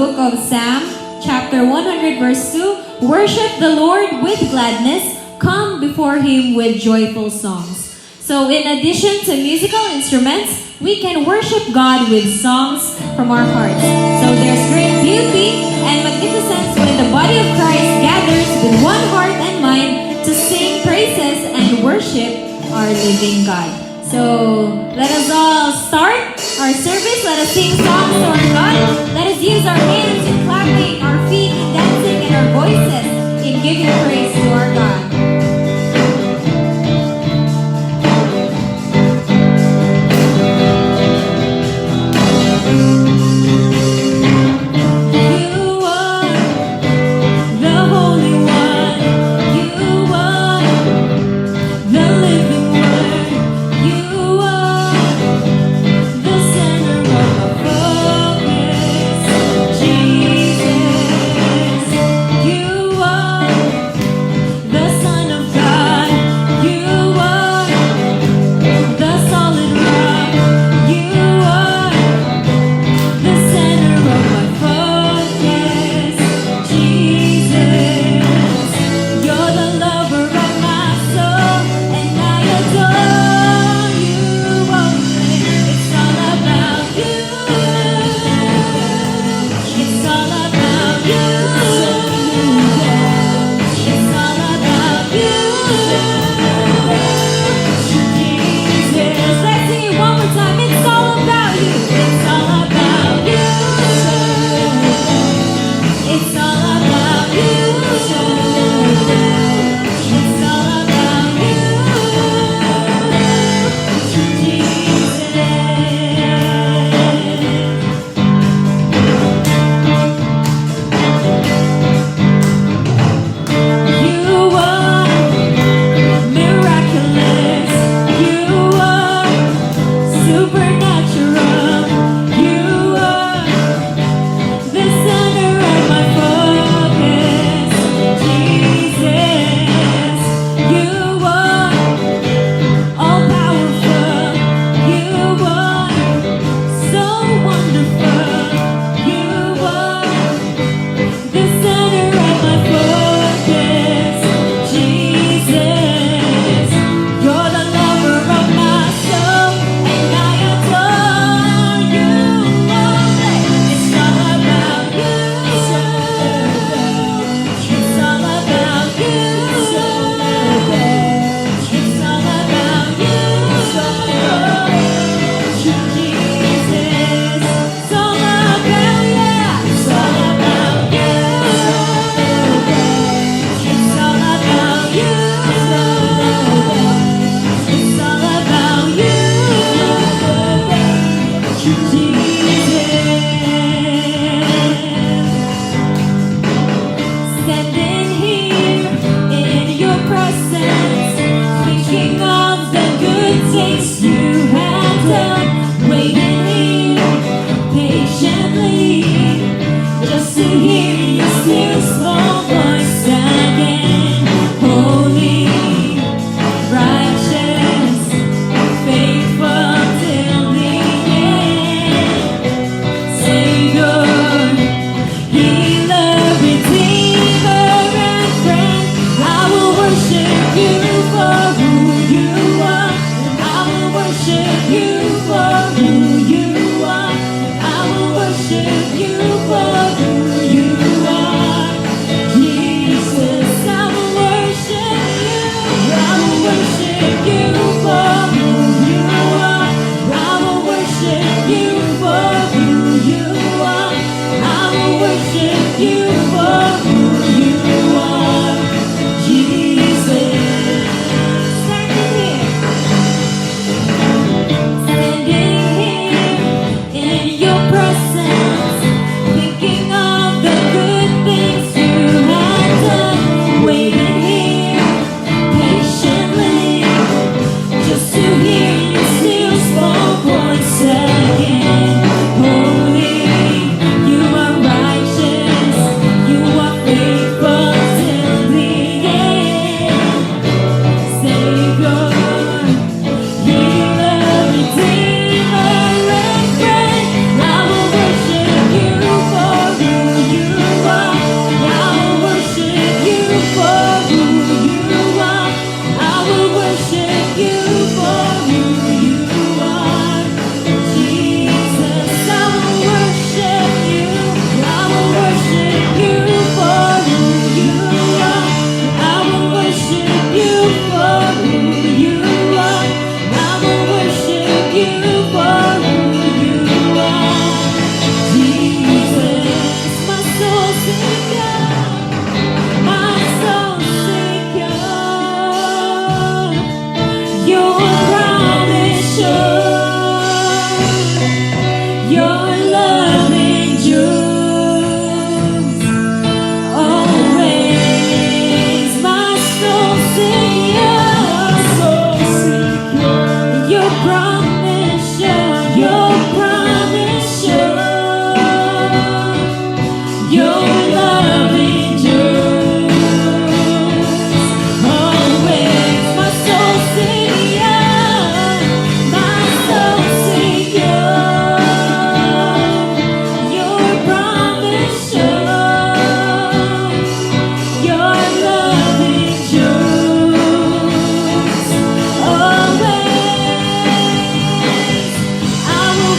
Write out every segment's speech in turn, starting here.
book of Psalm, chapter 100, verse 2. Worship the Lord with gladness. Come before Him with joyful songs. So in addition to musical instruments, we can worship God with songs from our hearts. So there's great beauty and magnificence when the body of Christ gathers with one heart and mind to sing praises and worship our living God. So let us all start our service. Let us sing songs to our God. Let us use our hands in clapping, our feet in dancing, and our voices in giving praise to our God. The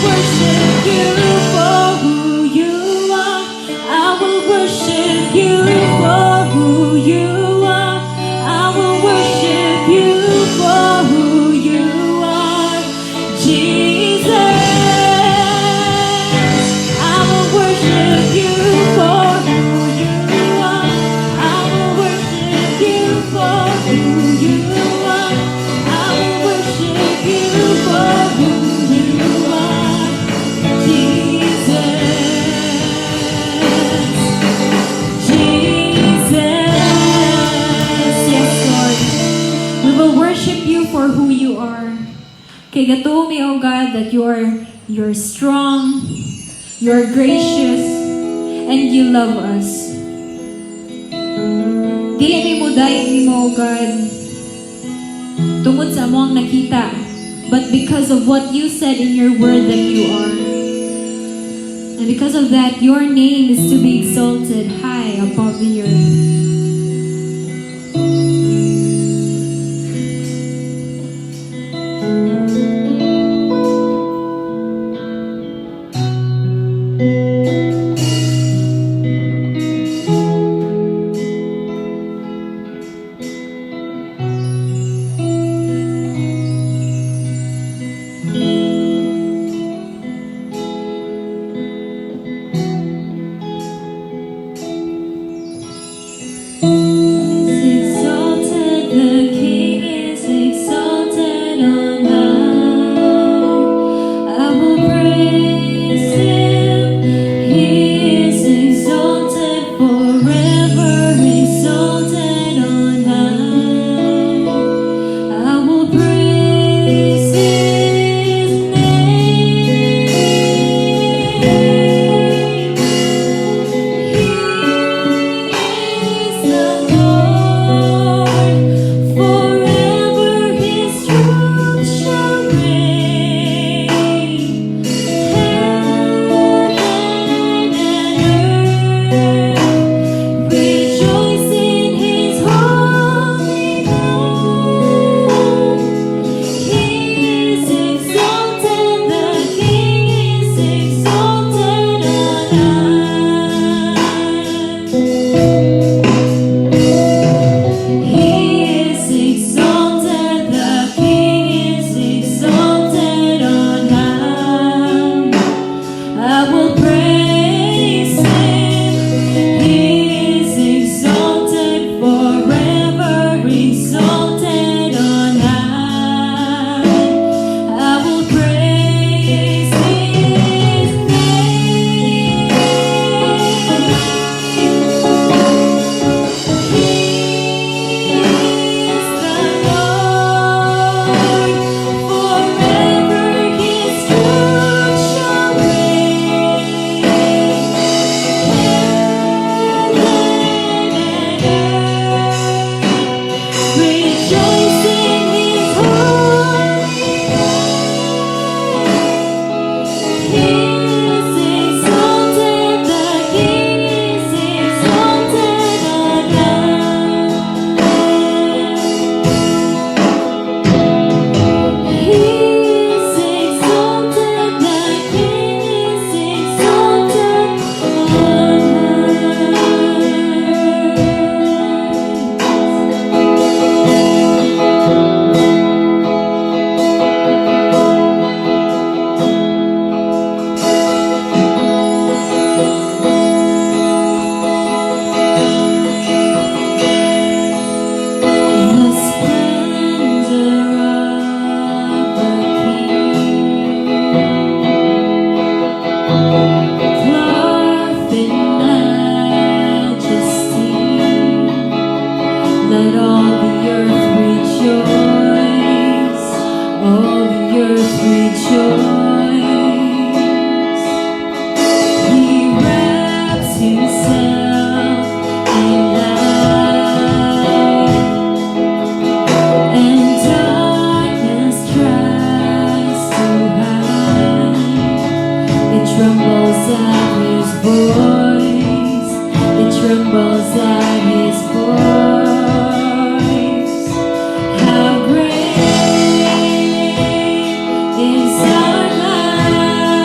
worship you for who you are. I will worship you for who you are. I will worship you for who you are, Jesus. I will worship you for who you are. I will worship you for who you are. I will worship you for who you are, Jesus. Jesus. Yes, Lord. We will worship you for who you are. Kay gato mi, O God, that you're strong, you're gracious, and you love us. Dili mi mo dahil ni mo, O God, tungod sa amo ang nakita, but because of what you said in your word that you are. And because of that, your name is to be exalted high above the earth. Exalted, the King is exalted on high. I will praise Him. He is exalted forever, exalted on high. I will praise His name. He is the Lord, forever His truth shall reign. Heaven and earth rejoice in His holy name. He is exalted, the King is exalted on high. He is exalted, the King is exalted on high. I will praise Him. He is exalted forever, exalted on high. I will praise His name. He is the Lord, forever His truth shall reign. Heaven and earth rejoice in His holy name. He is exalted, the King is exalted on high. He is exalted, the King is exalted on The splendor of the King, clothed in majesty, let all the earth rejoice, all the earth rejoice. He wraps Himself in light, and darkness tries to hide. It trembles at His voice. It trembles at His voice. How great is our God?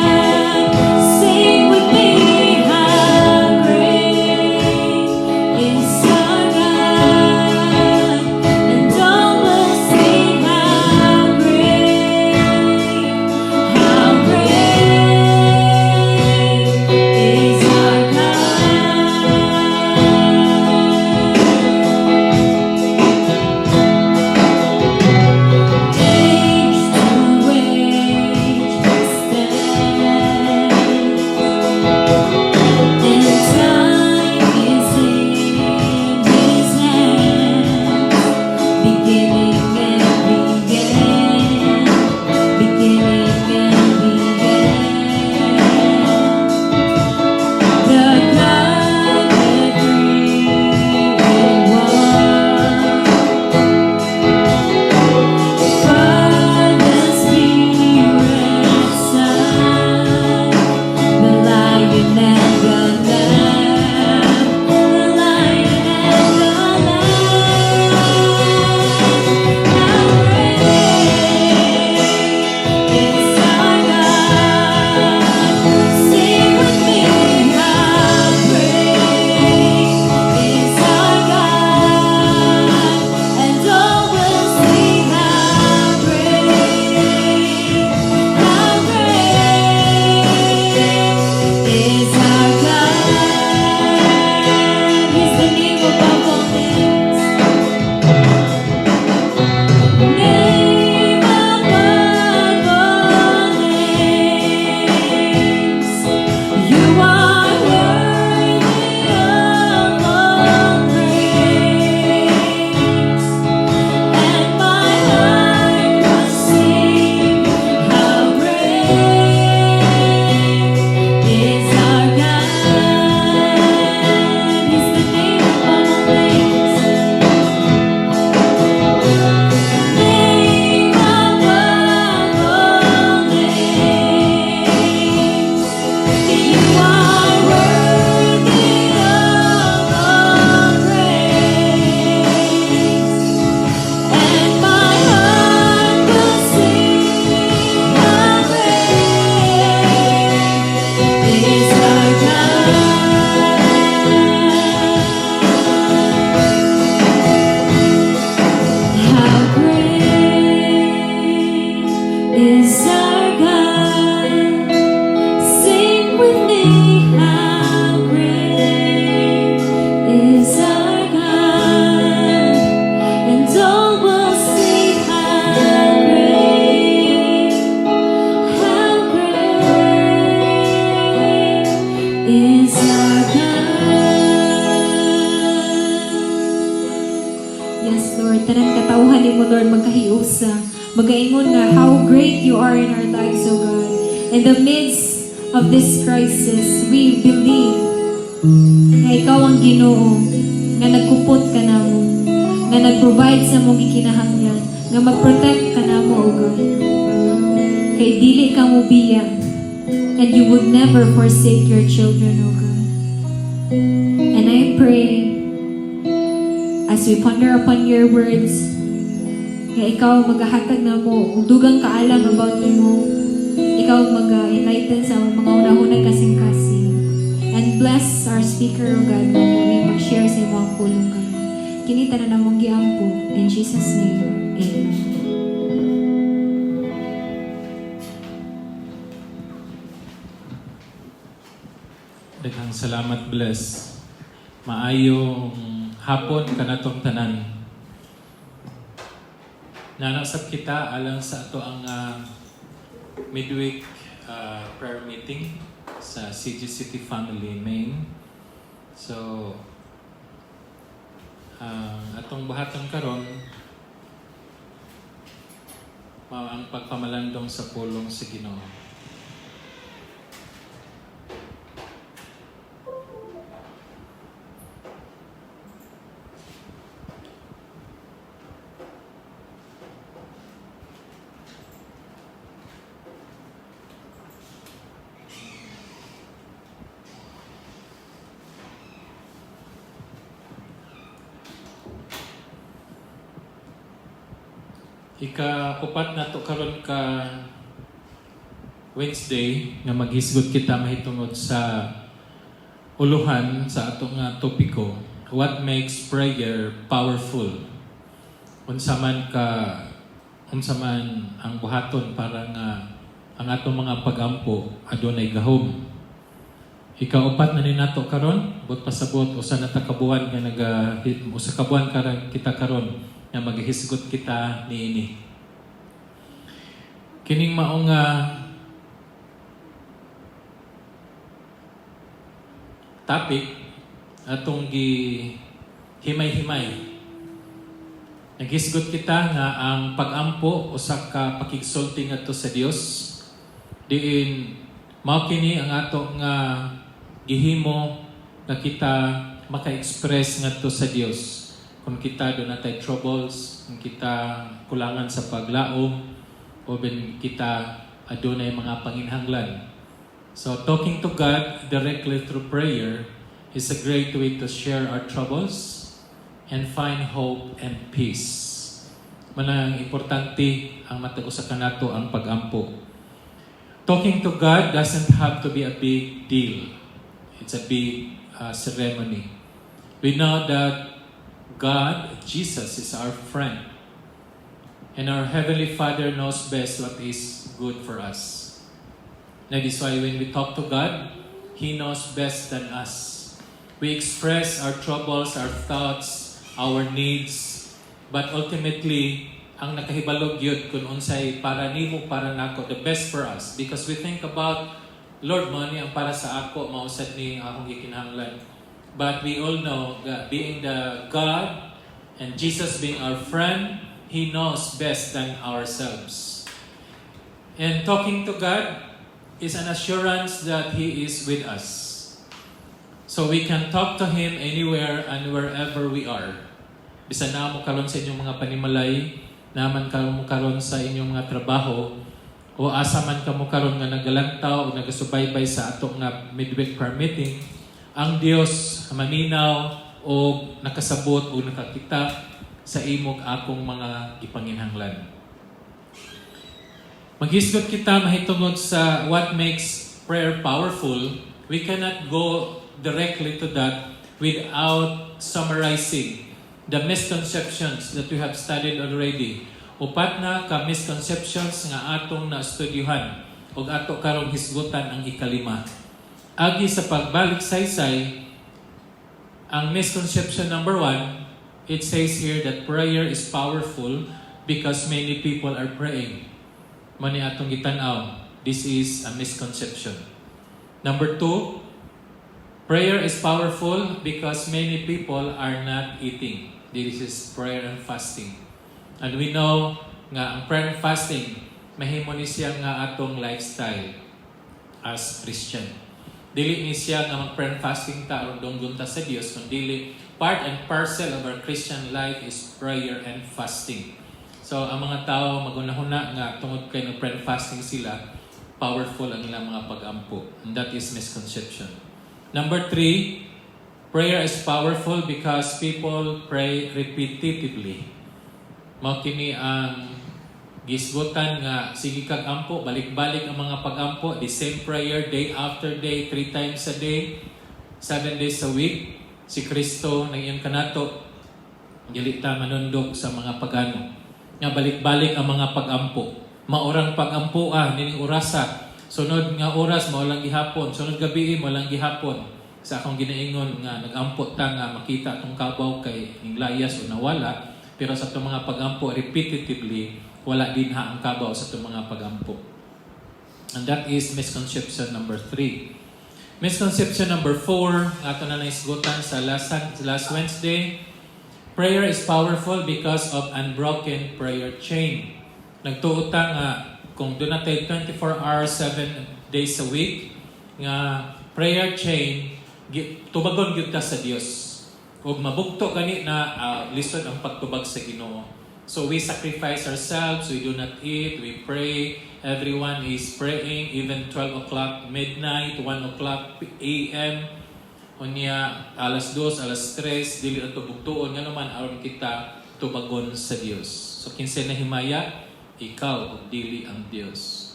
mo, Lord, magkahiusa. Magaingon nga how great you are in our lives, O God. In the midst of this crisis, we believe na ikaw ang Ginoo, nga nagkupot ka namo, nga nag-provide sa mong gikinahanglan, nga mag-protect ka namo, O God. Kay dili ka mo biya, and you would never forsake your children, O God. And I pray, as we ponder upon your words, nga ikaw maghahatag na mo, ug dugang kaalam about imo, ikaw mag-enlighten sa mga unahunay kasing-kasing. And bless our speaker, O God, na mo mag-share sa imong pulong ka. Kinita na namong giampo. In Jesus' name, Amen. Daghang salamat, bless. Maayong hapon kanatong tanan. Nanasab kita alang sa ato ang midweek prayer meeting sa CG City Family Main. So, atong buhaton karon mao ang pagpamalandong sa pulong sa Ginoo. Ika-upat na to karon ka Wednesday nga maghisgot kita mahitungod sa uluhan sa atong topiko, what makes prayer powerful? Unsa man ang buhaton para nga ang atong mga pagampo adunay gahom. Ika-upat na ni nato karon, but pasabot usa na ta kabuan nga usa ka buwan karon kita karon na maghisgot kita niini. Kining maong topic atong himay-himay. Naghisgot kita nga ang pag-ampo usa ka pakigsulti ngadto sa Dios. Diin mao kini ang ato nga gihimo nga kita maka-express ngadto sa Dios. Kung kita doon natay troubles, kung kita kulangan sa paglaom, o ben kita adunay mga panginhanglan. So talking to God directly through prayer is a great way to share our troubles and find hope and peace. Manang importante ang matag-usa kanato ang pag-ampo. Talking to God doesn't have to be a big deal. It's a big ceremony. We know that God, Jesus, is our friend. And our Heavenly Father knows best what is good for us. That is why when we talk to God, He knows best than us. We express our troubles, our thoughts, our needs, but ultimately, ang nakahibalog yun kung unsay para nimo, para nako, the best for us. Because we think about, Lord, money ang para sa ako, mausad ni akong gikinahanglan. But we all know that being the God and Jesus being our friend, He knows best than ourselves. And talking to God is an assurance that He is with us. So we can talk to Him anywhere and wherever we are. Bisan na mo karon sa inyong mga panimalay, naman mo karon sa inyong mga trabaho, o asa man ka mo karon nga nagalantaw o nagasubaybay sa ato nga midweek prayer meeting, ang Dios maminaw o nakasabot o nakakita sa imong akong mga ipanginhanglan. Maghisgot kita mahitungod sa what makes prayer powerful. We cannot go directly to that without summarizing the misconceptions that we have studied already. Upat na ka misconceptions nga atong na-studyuhan o ato karong hisgutan ang ikalima. Agi sa pagbalik saysay, ang misconception number 1, it says here that prayer is powerful because many people are praying. Mani atong gitanaw, this is a misconception. Number 2, prayer is powerful because many people are not eating. This is prayer and fasting. And we know nga ang prayer and fasting mahimo ni siya nga atong lifestyle as Christian. Dili ni siya nga mag-prayer and fasting ta aron dunggon ta sa Dios, kundi part and parcel of our Christian life is prayer and fasting. So ang mga tao magunahuna nga tungod kay nag-prayer and fasting sila, powerful ang ilang mga pag-ampo. And that is misconception. Number 3, prayer is powerful because people pray repetitively. Mao kini ang gisgutan nga sige kag ampo, balik-balik ang mga pag-ampo, the same prayer day after day, 3 times a day, 7 days a week. Si Kristo nang iyang kanato dili ta manundog sa mga pagano nga balik-balik ang mga pag-ampo. Maorang pag-ampo nining orasa, sunod nga oras mao lang gihapon, sunod gabi mao lang gihapon. Sa akong ginaingon nga nag-ampo ta nga makita tong kabaw kay ning layas o nawala, pero sa itong mga pag-ampo repetitively wala din ha ang kabaw sa itong mga pag-ampo. And that is misconception number 3. Misconception number 4, ato na naisgutan sa last Wednesday. Prayer is powerful because of unbroken prayer chain. Nagtuota nga kung doon natin 24 hours, 7 days a week, nga prayer chain, tubagon gyud ta sa Dios. Ug mabugto gani na lisod ang pagtubag sa Ginoo. So we sacrifice ourselves, we do not eat, we pray. Everyone is praying, even 12 o'clock midnight, 1 o'clock a.m. Unya, alas 2, alas 3, dili na tubugtuon. Nga naman, aron kita tubagon sa Dios. So, kinsa na himaya, ikaw o dili ang Dios.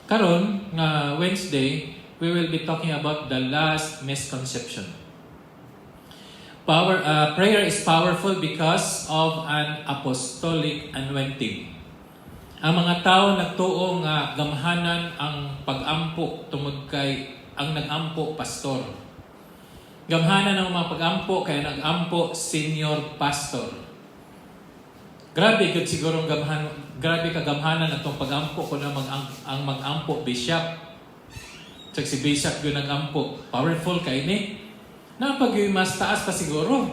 Karon nga Wednesday, we will be talking about the last misconception. Prayer is powerful because of an apostolic anointing. Ang mga tao nagtuo nga gamhanan ang pag-ampo tungod kay ang nag-ampo pastor. Gamhanan ang mga pag-ampo kay nag-ampo senior pastor. Grabe gud siguro grabe ka gamhanan atong pag-ampo kun ang mag-ampo bishop. Si bishop gyud nag-ampo. Powerful kay ni. Napag mas taas pa siguro,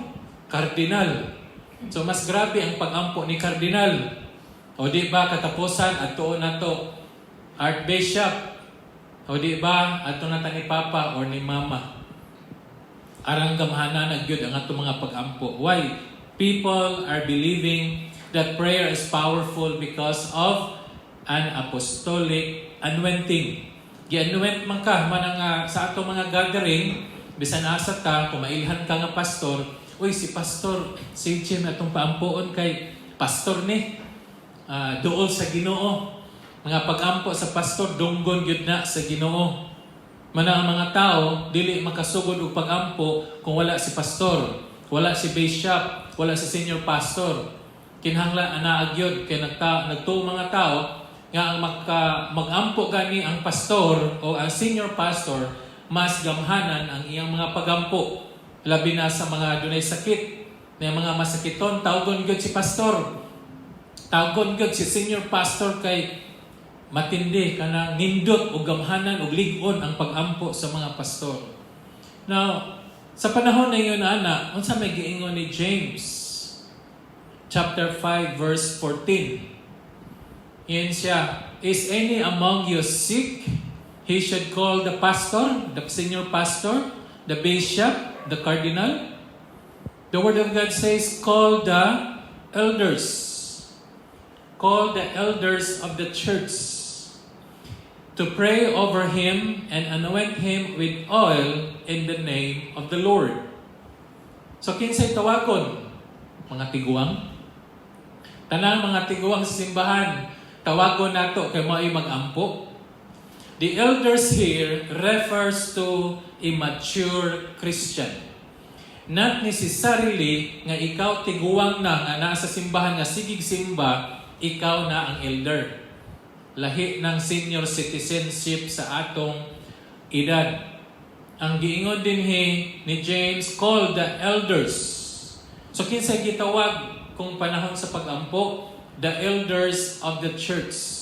kardinal. So mas grabe ang pag-ampo ni kardinal. O di ba katapusan ato na to archbishop. O di ba ato na ta ni papa or ni mama. Arang gamhanan na gyud ang ato mga pag-ampo. Why? People are believing that prayer is powerful because of an apostolic anointing. Gi-anoint man ka man sa ato mga gathering. Bisan asa ta, kumailhan ka nga pastor, uy, si pastor, si Jim atong paampoon kay pastor ni, dool sa Ginoo. Mga pag-ampo sa pastor, dunggon yun na sa Ginoo. Manang mga tao, dili makasugod og pag-ampo kung wala si pastor, wala si bishop, wala si senior pastor. Kinahanglan anaagyod kay nagtuo mga tao nga ang mag-ampo gani ang pastor o ang senior pastor, mas gamhanan ang iyang mga pagampo. Labi na sa mga dunay sakit, na mga masakiton, tawgon gud si pastor. Tawgon gud si senior pastor kay matindi kanang nindot o gamhanan o lig-on ang pagampo sa mga pastor. Now, sa panahon na yun, unsa may giingon ni James chapter 5 verse 14. Yan siya, is any among you sick? He should call the pastor, the senior pastor, the bishop, the cardinal. The Word of God says, call the elders. Call the elders of the church to pray over him and anoint him with oil in the name of the Lord. So, kinsay tawagon? Mga tiguang? Tanang mga tiguang sa simbahan, tawagon nato kay mao'y mag-ampo. The elders here refers to a mature Christian. Not necessarily nga ikaw tiguang na nga nasa simbahan nga sigig simba, ikaw na ang elder. Lahi ng senior citizenship sa atong edad. Ang giingon din ni James, call the elders. So kinsay gitawag kung panahon sa pag-ampo? The elders of the church.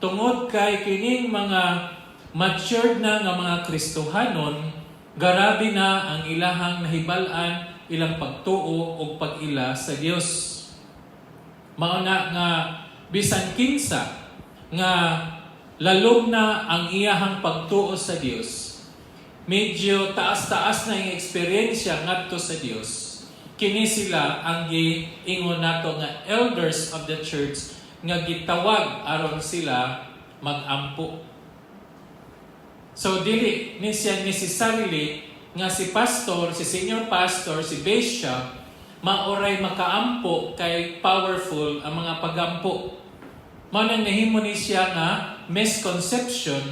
Tungod kay kining mga matured na nga mga Kristohanon, garabi na ang ilahang nahibal-an, ilang pagtuo o pag-ila sa Dios. Mauna nga bisan kinsa nga lalom na ang iyahang pagtuo sa Dios. Medyo taas-taas na yung eksperyensya ngadto sa Dios. Kini sila ang giingon nato nga elders of the church nga gitawag aron sila mag-ampo. So dili ni siya necessarily nga si pastor, si senior pastor, si bishop maoray makaampo kay powerful ang mga pagampo. Mao nang nahimo ni siya nga misconception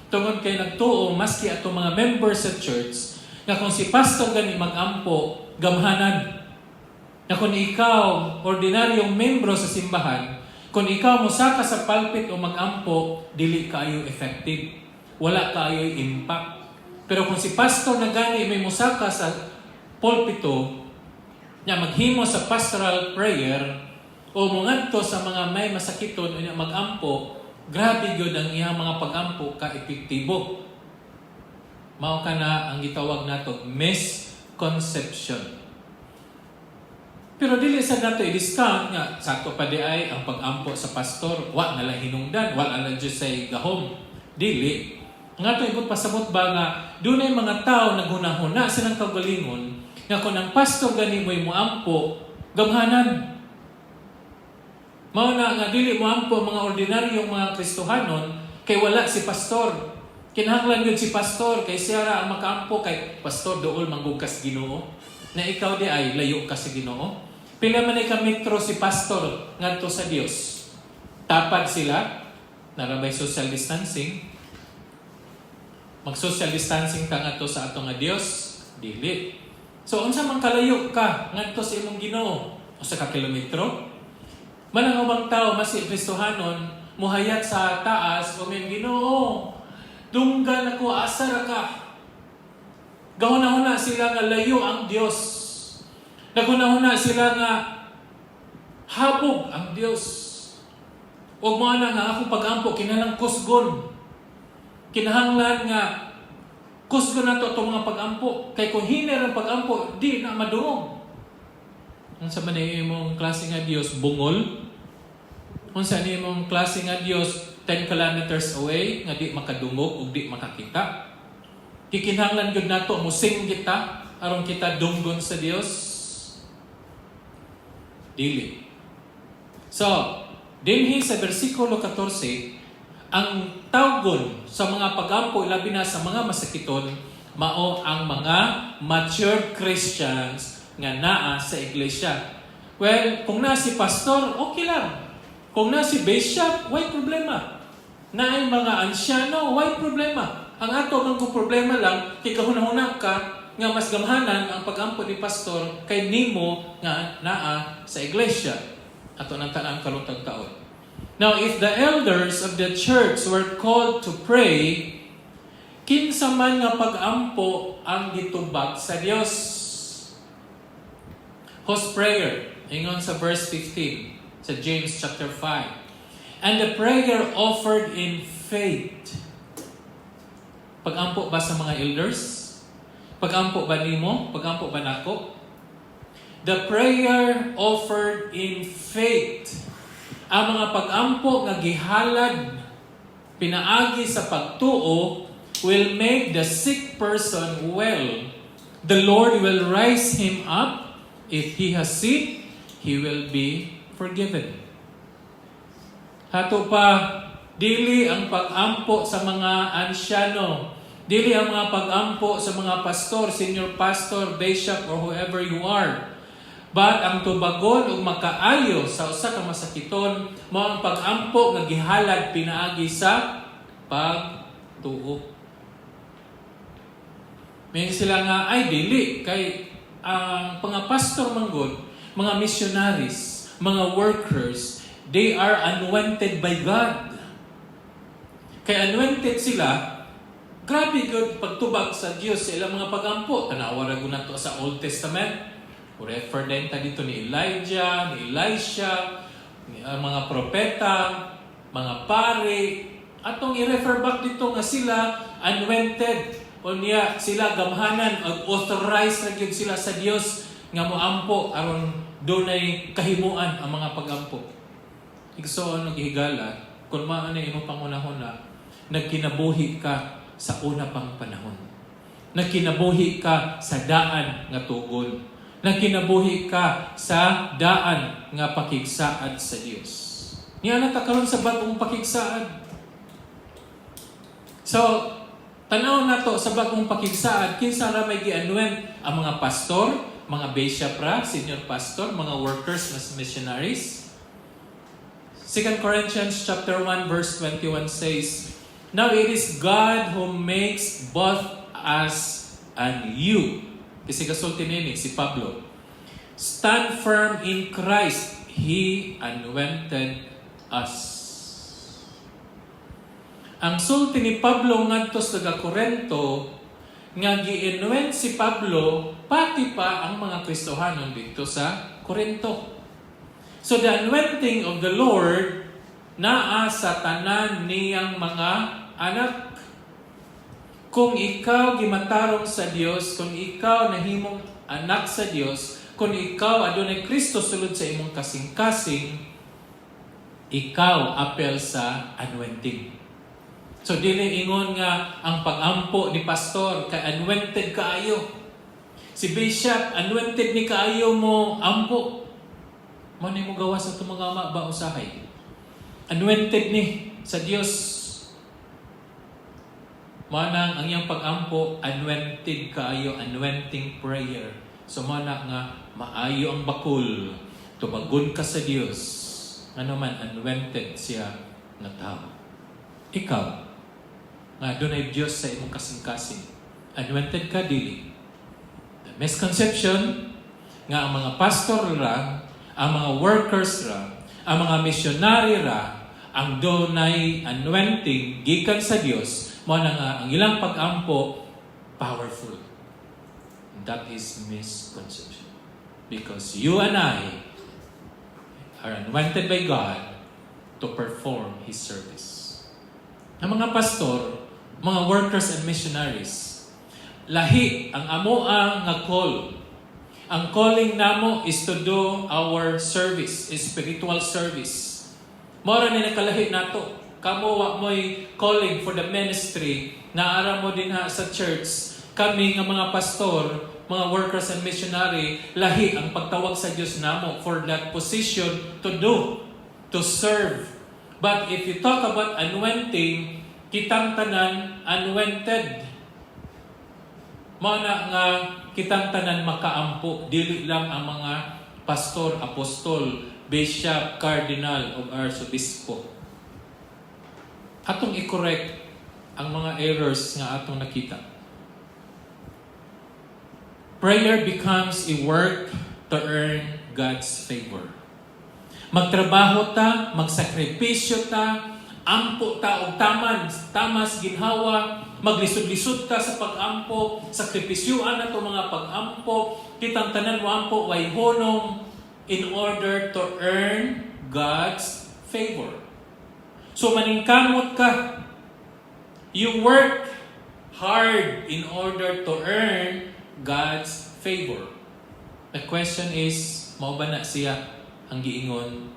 tungod kay nagtuo maski ato mga members sa church nga kung si pastor gani mag-ampo gamhanan. Na kung ikaw ordinaryong membro sa simbahan, kung ikaw mosaka sa pulpit o mag-ampo, dili kaayo effective. Wala kaayo impact. Pero kung si pastor na gani may mosaka sa pulpito, niya maghimo sa pastoral prayer o mungadto sa mga may masakiton o mag-ampo, grabe gyud ang iyang mga pag-ampo ka-epektibo. Mao kana ang gitawag nato misconception. Pero dili sa nato i-discount nga sakto pa di ay ang pag-ampo sa pastor, wa na lang hinungdan, wala na jud say gahom. Dili. Nga to ikot pasabot ba nga dunay mga tao naghunahuna silang kaugalingon nga kung ang pastor gani mo'y moampo, gamhanan. Mao na nga dili moampo mga ordinaryong mga Kristohanon kay wala si pastor. Kinahanglan yun si pastor kay siya ra ang makaampo kay pastor dool manggugkas Ginoo. Na ikaw di ay layo ka sa Ginoo. Pila man ay kamitro si pastor ngadto sa Dios. Tapad sila, narabay social distancing. Mag-social distancing ka ngadto sa ato nga Dios, dili. So unsa man kalayo ka ngadto sa imong Ginoo? Usa ka kilometro? Manang ubang tao masi Kristohanon muhayat sa taas o may Ginoo. Dunggan ako asa ra ka. Gahuna-huna sila nga layo ang Dios. Naguna-huna sila nga habog ang Dios. O mo na nga ako pag-ampo kinahanglan kusgon. Kinahanglan nga kusgon nato itong mga pag-ampo. Kay kung hiner ang pag-ampo, di na madungog. Ang sa manay mong klase nga Dios, bungol. Kung sa mong klase nga Dios, 10 kilometers away, nga di makadungog o di makakita. Kikinahanglan gud nato musing kita aron kita dunggon sa Dios. Dili. So, dinhi sa bersikulo 14, ang tawgon sa mga pag-ampo labi na sa mga masakiton mao ang mga mature Christians nga naa sa iglesia. Well, kung na si pastor, okay lang. Kung na si bishop, why problema? Naay mga ansyano, why problema? Ang ato ang problema lang, kay kahuna-huna ka nga mas gamhanan ang pag-ampo ni pastor kay nimo nga naa sa iglesia. Ato nang tanang kalutang taon. Now, if the elders of the church were called to pray, kinsa man nga pag-ampo ang gitubag sa Dios. Whose prayer? Ingon sa verse 15 sa James chapter 5. And the prayer offered in faith. Pag-ampo ba sa mga elders? Pag-ampo ba nimo? Pag-ampo ba nako? The prayer offered in faith. Ang mga pag-ampo nga gihalad pinaagi sa pagtuo will make the sick person well. The Lord will rise him up. If he has sinned, he will be forgiven. Hato pa, dili ang pag-ampo sa mga ansyano. Dili ang mga pag-ampo sa mga pastor, senior pastor, bishop, or whoever you are. But ang tubagon ug makaayo sa usa ka masakiton mao ang pag-ampo nga gihalad pinaagi sa pagtuo. May sila nga ay dili kay ang mga pastor manggod, mga missionaries, mga workers, they are anointed by God. Kay anointed sila, grabe good pagtubag sa Dios sa ilang mga pag-ampo. Tanawa ra gud nato sa Old Testament. Refer din ta dito ni Elijah, ni Elisha, mga propeta, mga pari. Atong i-refer back dito nga sila anointed. O niya sila gamhanan o authorized ra gyud sila sa Dios nga moampo aron dunay kahimuan ang mga pag-ampo. igsoon og higala, kung maano imo pangunahuna, nagkinabuhi ka sa una pang panahon. Nagkinabuhi ka sa daan nga tugol. Nagkinabuhi ka sa daan nga pakigsaad sa Dios. Niya na ta karon sa bagong pakigsaad. So, tanaw na to sa bagong pakigsaad, kinsa ra may gianwen ang mga pastor, mga bishopra, senior pastor, mga workers, mas missionaries. 2 Corinthians chapter 1 verse 21 says, "Now it is God who makes both us and you." Kasi kasulti nini si Pablo. "Stand firm in Christ. He anointed us." Ang sulti ni Pablo ngadto sa Corinto nga gi-anoint si Pablo pati pa ang mga Kristohanon dito sa Corinto. So the anointing of the Lord naa sa tanan niyang mga anak. Kung ikaw gimatarong sa Dios, kung ikaw nahimong anak sa Dios, kung ikaw adunay Kristo sulod sa imong kasing-kasing, ikaw apel sa anointing. So dili ingon nga ang pag-ampo ni pastor kay anointed kaayo. Si bishop anointed ni kaayo mo ampo. Mao ni mo gawa sa tumagama ba usahay. Anointed ni sa Dios. Manang ang iyang pag-ampo anointed kaayo, anointing prayer. So mana nga maayo ang bakul, tubagon ka sa Dios. Ano man anointed siya nga tao. Ikaw nga dunay Dios sa imong kasing-kasing. Anointed ka dili. The misconception nga ang mga pastor ra, ang mga workers ra, ang mga missionary ra, ang dunay anointing gikan sa Dios, mao na nga ang ilang pag-ampo powerful. And that is misconception. Because you and I are anointed by God to perform His service. Ang mga pastor, mga workers and missionaries, lahi ang amoa nga call. Ang calling namo is to do our service, spiritual service. Mora ni nakalahi nato. Kamo wa mo'y calling for the ministry na ara mo din ha sa church. Kami nga mga pastor, mga workers and missionary, lahi ang pagtawag sa Dios namo for that position to do, to serve. But if you talk about anointing, kitang tanan anointed. Mana nga kitang tanan makaampo, dili lang ang mga pastor, apostol, bishop, cardinal, o arsobispo. Atong i-correct ang mga errors nga atong nakita. Prayer becomes a work to earn God's favor. Magtrabaho ta, magsakripisyo ta, ampo ta og tamas ginhawa, maglisod-lisod ta sa pag-ampo, sakripisyuan na to mga pag-ampo, kitang tanan mo ampo way honong in order to earn God's favor. So maningkamot ka. You work hard in order to earn God's favor. The question is, mao ba na siya ang giingon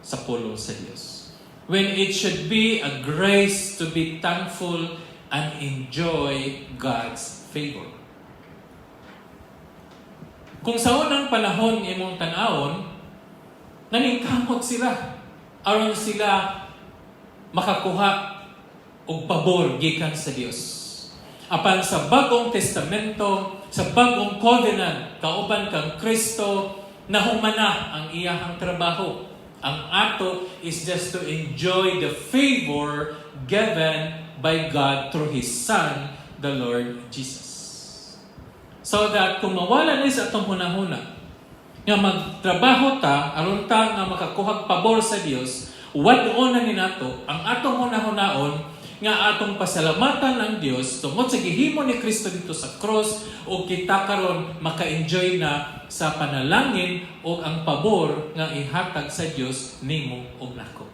sa pulong sa Dios? When it should be a grace to be thankful and enjoy God's favor. Kung sa unang panahon imong tan-awon, naningkamot sila aron sila makakuha og pabor gikan sa Dios. Apan sa Bagong Testamento, sa Bagong Covenant, kauban kang Kristo, nahumana ang iyahang trabaho. Ang ato is just to enjoy the favor given by God through His Son, the Lord Jesus. So that kung mawala ni sa atong hunahuna, nga magtrabaho ta, aron ta nga makakuhag pabor sa Dios, wad-on na ni nato ang atong hunahunaon nga atong pasalamatan ang Dios tungod sa gihimo ni Kristo dito sa cross o kita karon maka-enjoy na sa panalangin o ang pabor nga ihatag sa Dios nimo ug nako.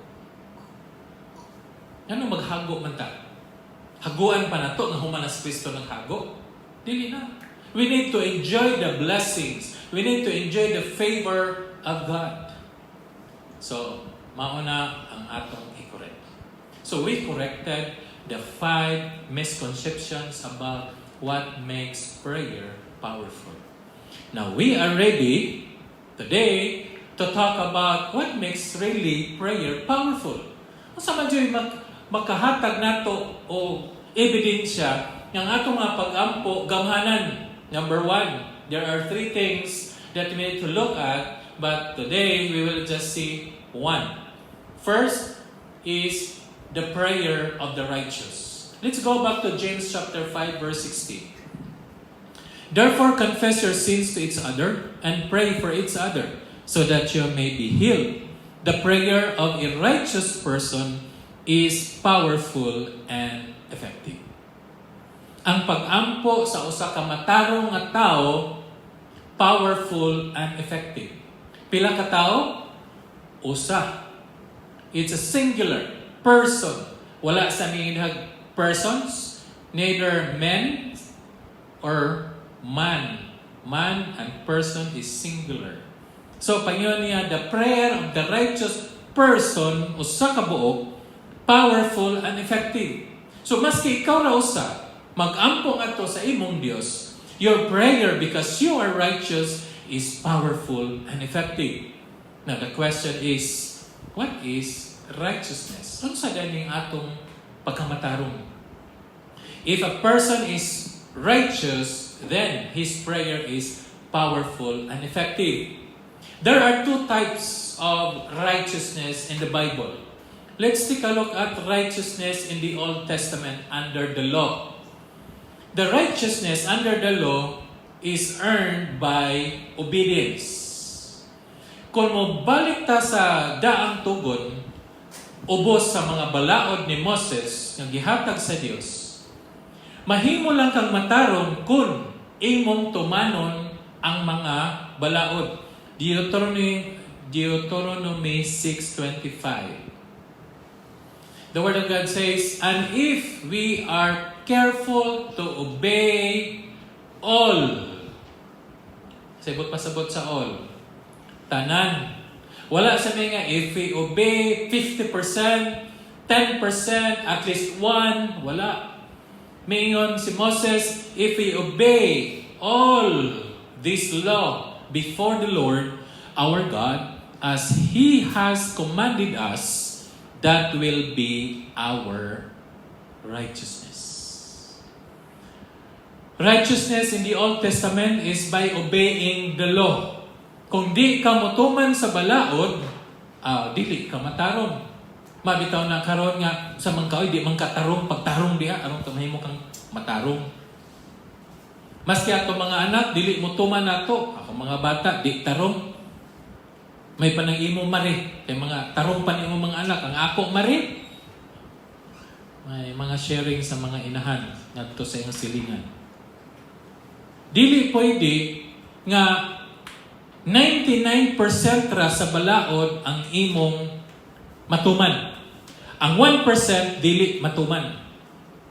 Ano maghago man ta? Haguan pa nato nga human as Kristo ng hago? Dili na. We need to enjoy the blessings. We need to enjoy the favor of God. So, mauna ang atong i-correct. So we corrected the 5 misconceptions about what makes prayer powerful. Now we are ready today to talk about what makes really prayer powerful. Sa madyo'y makahatag nato o ebidensya ng atong mga pag-ampo gamhanan. Number 1, there are 3 things that we need to look at, but today we will just see 1. First is the prayer of the righteous. Let's go back to James chapter 5 verse 16. Therefore confess your sins to each other and pray for each other so that you may be healed. The prayer of a righteous person is powerful and effective. Ang pag-ampo sa usa ka matarong nga tao, powerful and effective. Pila ka tao? Usa. It's a singular person. Wala sa minghag persons, neither men or man. Man and person is singular. So, panyon niya, the prayer of the righteous person, usa ka buok, powerful and effective. So, maski ikaw ra usa, mag-ampong ato sa imong Dios, your prayer, because you are righteous, is powerful and effective. Now, the question is, what is righteousness? Ano sa ganing atong pagkamatarong? If a person is righteous, then his prayer is powerful and effective. There are 2 types of righteousness in the Bible. Let's take a look at righteousness in the Old Testament under the law. The righteousness under the law is earned by obedience. Kung mobalik ta sa daang tugon, ubos sa mga balaod ni Moses nga gihatag sa Dios, mahimo lang kang matarong kung imong tumanon ang mga balaod. Deuteronomy 6:25. The Word of God says, and if we are careful to obey all, sabot pasabot sa all, tanan. Wala sa mga if we obey 50%, 10%, at least 1, wala. Mingon si Moses, if we obey all this law before the Lord our God, as He has commanded us, that will be our righteousness. Righteousness in the Old Testament is by obeying the law. Kung di ka motuman sa balaod, dili ka matarong. Mabitaw na karon nga sa mangkaoy di man katarong pagtarong diha aron mahimo kang matarong. Maski ato mga anak dili motuman nato, ako mga bata di tarong. May panang-imo mari, kay mga tarong pa nimo mga anak, ang ako mari. May mga sharing sa mga inahan ngadto sa iyang silingan. Dili pwede nga 99% ra sa balaod ang imong matuman. Ang 1% dili matuman.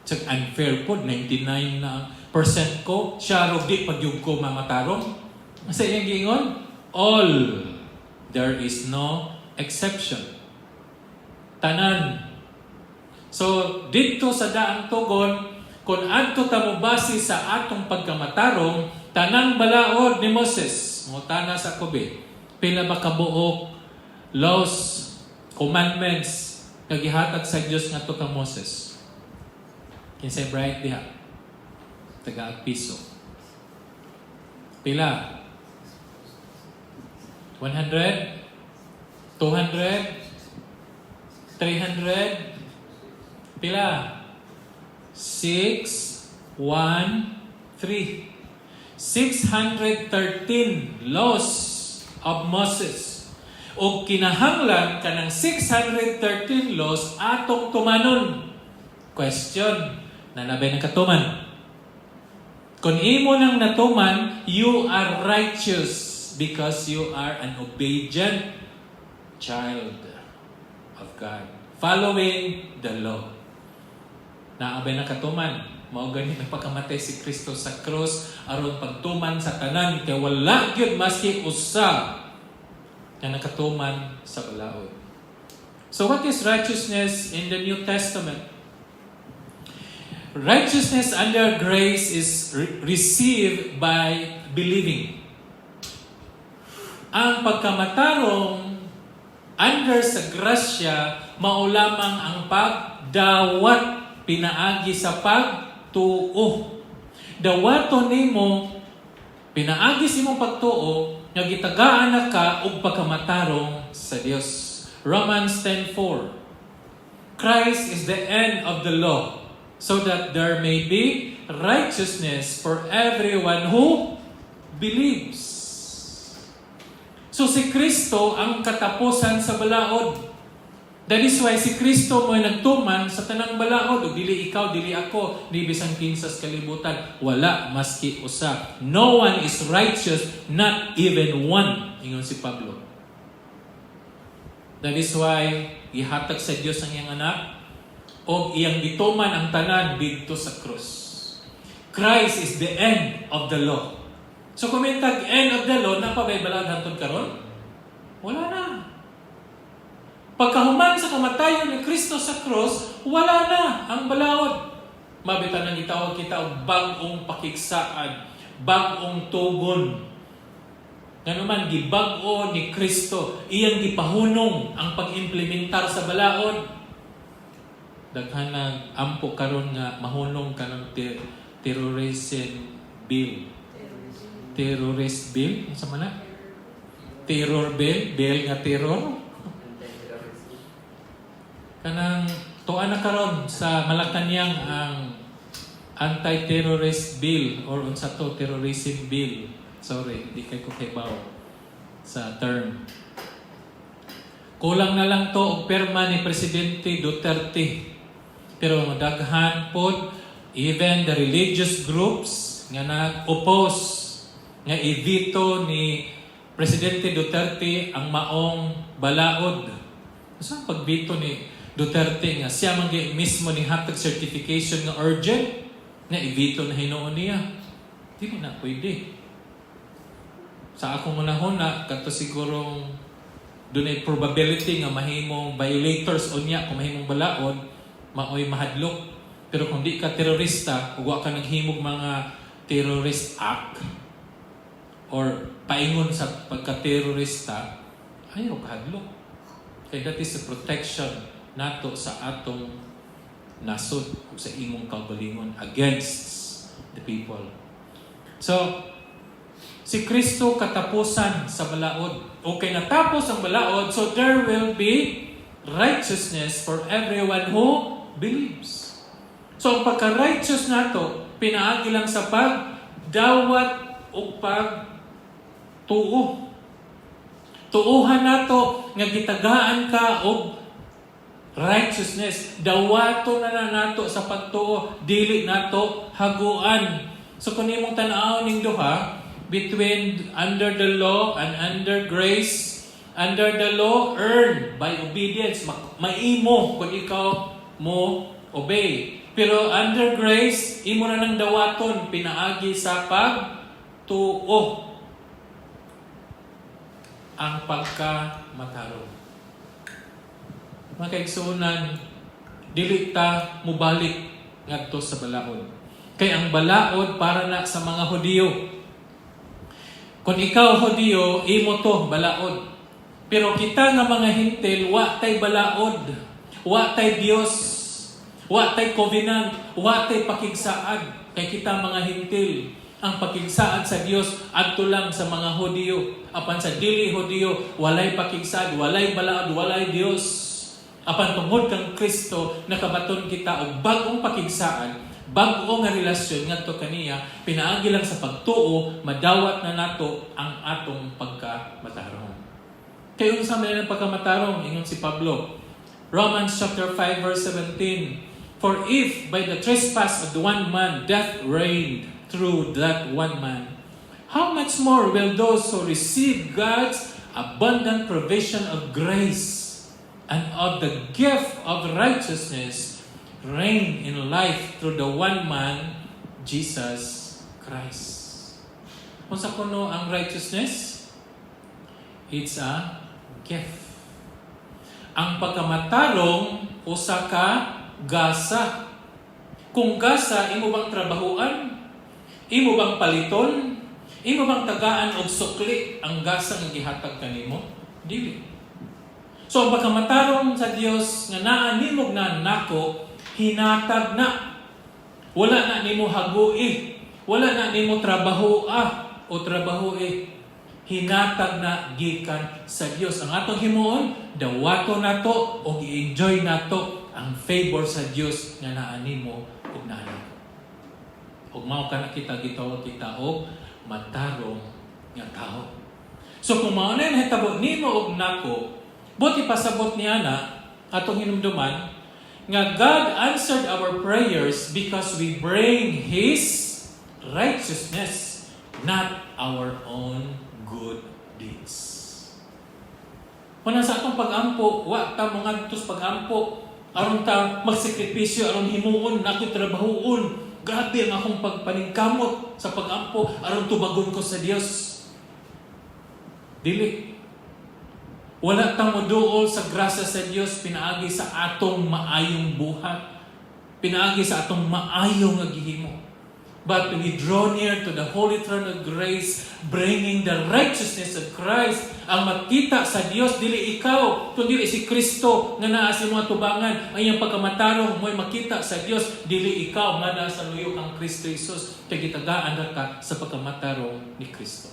Check unfair po, 99% ko, siya ro di pagyug ko mamatarong. Sa iyang giingon, all. There is no exception. Tanan. So, dito sa daang tugon, kung adto ta mo base sa atong pagkamatarong, tanang balaod ni Moses, mo tana sa kubi, pila ba kabuok laws, commandments nga gihatag sa Dios ngadto kang Moses. Kinsay bright diha? Taga piso. Pila? 100? 200? 300? Pila? 6, 1, 3. 613 laws of Moses. O kinahanglan ka ng 613 laws atong tumanon. Question, nanabay ng katuman. Kung imo nang natuman, you are righteous because you are an obedient child of God. Following the law. Naabay na katuman. Mao gani nagpakamatay si Kristo sa cross aron pagtuman sa tanan kay wala gyud maski usa nga nakatuman sa balaod. So what is righteousness in the New Testament? Righteousness under grace is received by believing. Ang pagkamatarong under sa grasya, mao lamang ang pagdawat pinaagi sa pagtuo. Dawaton nimo pinaagi sa imong pagtuo nga gitagaan ka og pagkamatarong sa Dios. Romans 10:4. Christ is the end of the law, so that there may be righteousness for everyone who believes. So si Kristo ang katapusan sa balaod. That is why si Kristo mo'y nagtuman sa tanang balaod. O dili ikaw, dili ako, di bisang kinsas kalibutan. Wala, maski usa. No one is righteous, not even one. Ingon si Pablo. That is why ihatag sa Diyos ang iyang anak o iyang gituman ang tanan dito sa krus. Christ is the end of the law. So kung may tag-end of the law, napabay balaod hantod karon? Wala na. Pagkahuman sa kamatayon ni Kristo sa cross, wala na ang balaod. Mabitan ang gitawag kita og bag-ong pakigsaan, bag-ong tugon. Nga naman, gibag-o ni Kristo, iyang gipahunong ang pag-implementar sa balaod. Daghan na ampo karon nga mahunong kanang terrorism bill. Terrorist bill? Ano sa mana? Terror bill? Bill nga terror? Kanang tuan na karon sa Malacañang ang anti-terrorist bill or unsa to terrorism bill. Sorry, di kay ko kibaw sa term. Kulang na lang to og perma ni Presidente Duterte. Pero daghan pod even the religious groups nga nag-oppose nga i-veto ni Presidente Duterte ang maong balaod. Sa pag-veto ni Duterte nga siya man mismo ni hatag certification nga urgent na i-veto na hinuon niya. Di na pwede. Sa akong unahon kato sigurong dunay probability nga mahimong violators unya kung mahimong balaod, maoy mahadlok. Pero kung di ka terorista, ug wa ka naghimog mga terrorist act or paingon sa pagka-terorista, ayaw kahadlok. Kaya that is a protection nato sa atong nasod o sa imong kaugalingon against the people. So, si Kristo katapusan sa balaod. Okay, natapos ang balaod, so there will be righteousness for everyone who believes. So, ang pagka-righteous nato, pinaagi lang sa pagdawat o pagtuo. Tuuhan nato nga gitagaan ka og righteousness. Dawato na nato sa pagtuo, dili nato haguan. So kung imong tan-aw ning duha between under the law and under grace, under the law earned by obedience, maimo kung ikaw mo obey. Pero under grace, imo na nang dawaton pinaagi sa pagtuo ang pagkamatarong. Mga kaigsuonan, dili ta mubalik ngadto sa balaod. Kay ang balaod para na sa mga Hudiyo. Kung ikaw Hudiyo, imo to balaod. Pero kita nga mga Hintil, wa tay balaod, wa tay Dios, wa tay covenant, wa tay pakigsaad. Kay kita mga Hintil, ang pakigsaad sa Dios adto lang sa mga Hudiyo. Apan sa dili Hudiyo, walay pakigsaad, walay balaod, walay Dios. Apan tungod kang Kristo, nakabaton kita og bag-ong pakigsaan, bag-o nga relasyon ngadto kaniya, pinaagi lang sa pagtuo, madawat na nato ang atong pagkamatarong. Kay unsa man ang pagkamatarong ingon si Pablo. Romans chapter 5 verse 17. For if by the trespass of the one man death reigned through that one man, how much more will those who receive God's abundant provision of grace and of the gift of righteousness reign in life through the one man, Jesus Christ. Kung sa kuno ang righteousness, it's a gift. Ang pagkamatarong usa ka gasa. Kung gasa, imo bang trabahuan? Imo bang paliton? Imo bang tagaan og sukli ang gasa nga gihatag kanimo? Dili. So ang pagkamatarong sa Dios nga naa nimo na nako, hinatag na. Wala na nimo hagui. Wala na nimo trabahoa o trabahoe. Hinatag na gikan sa Dios. Ang atong himuon, dawato nato o i-enjoy nato ang favor sa Dios nga naa nimo ug naa nako. Ug mao kana kita gitawag kita og matarong nga tao. So kung mao na hitabo nimo ug nako, buti pasabot niya na atong hinumduman nga God answered our prayers because we bring His righteousness, not our own good deeds. Kung sa atong pag-ampo, wa ta mga tus pag-ampo, aron ta magsakripisyo, aron himuon, nako'y trabahoon. Grabe ang akong pagpaningkamot sa pag-ampo, aron tubagon ko sa Dios. Dili. Wala ta moduol sa grasya sa Dios, pinaagi sa atong maayong buhat. Pinaagi sa atong maayong nga gihimo. But we draw near to the holy throne of grace, bringing the righteousness of Christ. Ang makita sa Dios, dili ikaw, kundi si Kristo nga naa sa mga tubangan. Ang iyang pagkamatarong mo'y makita sa Dios, dili ikaw nga naa sa luyok ang Kristo Jesus. Kagitagaan na ka sa pagkamatarong ni Kristo.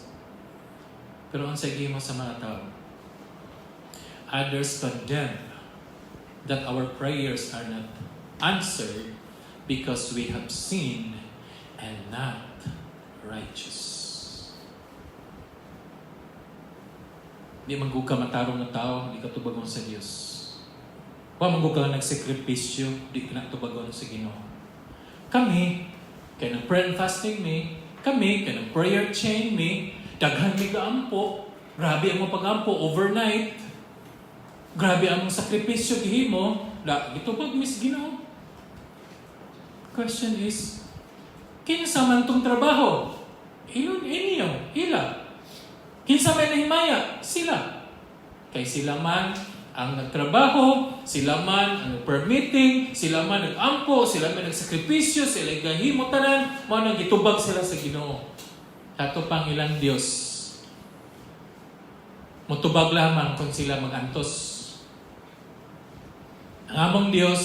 Pero ang sige mo sa mga tao, others condemn that our prayers are not answered because we have sinned and not righteous. Di man ka matarong na tao, di ka tubagon sa Diyos. Wa man ka nagsakripisyo, di ka natubagon sa Ginoo. Kami, kaya ng prayer and fasting me, kami, kaya ng prayer chain me, daghan mi kaampo, grabe ang mga pag-ampo, overnight, grabe ang sakripisyo gihimo, gitubag mis Ginoo. Question is, kinsa man tong trabaho? Inyo, ila. Kinsa man nahimaya? Sila. Kay sila man ang nagtrabaho, sila man ang permitting, sila man nag-ampo, sila man nagsakripisyo, sila gahimo tanan, mao nang gitubag sila sa Ginoo. Ato pang ilang Dios. Mutubag lamang kung sila magantos. Ang among Dios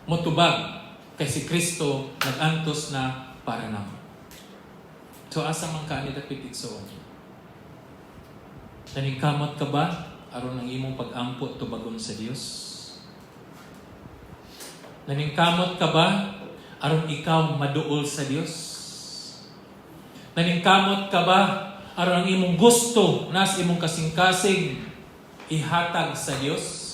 mutubag kay si Kristo nagantos na para namo. So asa man ka ni dapit igsoon? Naningkamot ka ba aron ang imong pag-ampo tubagon sa Dios? Naningkamot ka ba aron ikaw maduol sa Dios? Naningkamot ka ba aron ang imong gusto nas imong kasing-kasing ihatag sa Dios?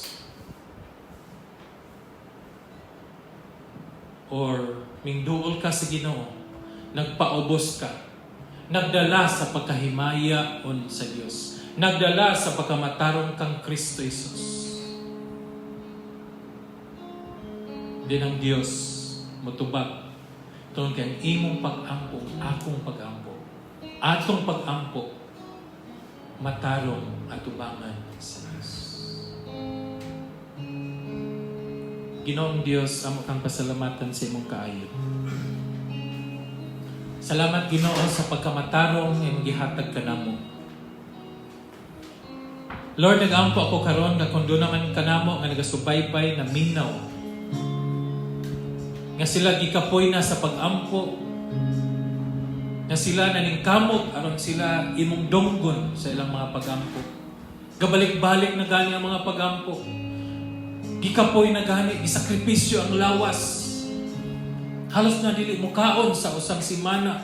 Or mingduol ka sa Ginoo, nagpaubos ka, nagdala sa pagkahimaya-on sa Dios, nagdala sa pagkamatarong kang Kristo Jesus. Din ang Dios mutubag tungkol kang imong pag-ampo, akong pag-ampo, atong pag-ampo, matarong at tubangan sa Dios. Ginoong Dios, amo kang pasalamatan sa imong kaayo. Salamat Ginoo sa pagkamatarong imong gihatag kanamo. Lord, nag-ampo ako karon nga kung doon naman kanamo nga nagasubaybay na minaw. Nga sila gikapoy na sa pag-ampo. Nga sila naningkamot aron sila imong donggon sa ilang mga pag-ampo. Gabalik-balik na gani ang mga pag-ampo. Gikapoy na gani, isakripisyo ang lawas. Halos na dili mo kaon sa usang simana.